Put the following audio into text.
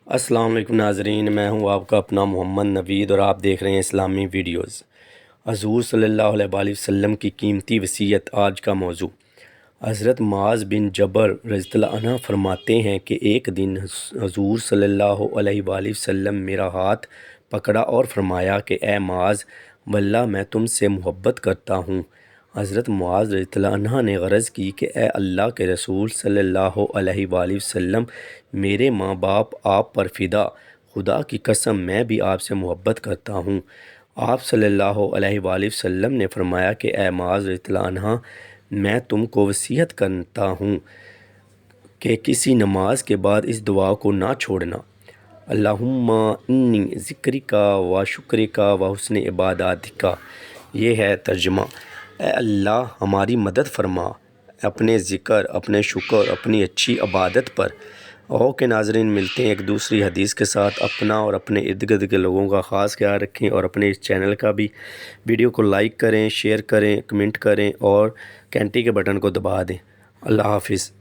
السلام علیکم ناظرین، میں ہوں آپ کا اپنا محمد نوید اور آپ دیکھ رہے ہیں اسلامی ویڈیوز۔ حضور صلی اللہ علیہ وآلہ وسلم کی قیمتی وصیت آج کا موضوع۔ حضرت معاذ بن جبل رضی اللہ عنہ فرماتے ہیں کہ ایک دن حضور صلی اللہ علیہ وآلہ وسلم میرا ہاتھ پکڑا اور فرمایا کہ اے معاذ، واللہ میں تم سے محبت کرتا ہوں۔ حضرت معاذ رضی اللہ عنہ نے عرض کی کہ اے اللہ کے رسول صلی اللہ علیہ وآلہ وسلم، میرے ماں باپ آپ پر فدا، خدا کی قسم میں بھی آپ سے محبت کرتا ہوں۔ آپ صلی اللہ علیہ وآلہ وسلم نے فرمایا کہ اے معاذ رضی اللہ عنہ، میں تم کو وصیت کرتا ہوں کہ کسی نماز کے بعد اس دعا کو نہ چھوڑنا۔ اللہم انی ذکرک و شکرک و حسن عبادتک۔ یہ ہے ترجمہ: اے اللہ ہماری مدد فرما اپنے ذکر، اپنے شکر، اپنی اچھی عبادت پر۔ اوکے ناظرین، ملتے ہیں ایک دوسری حدیث کے ساتھ۔ اپنا اور اپنے ارد گرد کے لوگوں کا خاص خیال رکھیں اور اپنے اس چینل کا بھی ویڈیو کو لائک کریں، شیئر کریں، کمنٹ کریں اور گھنٹی کے بٹن کو دبا دیں۔ اللہ حافظ۔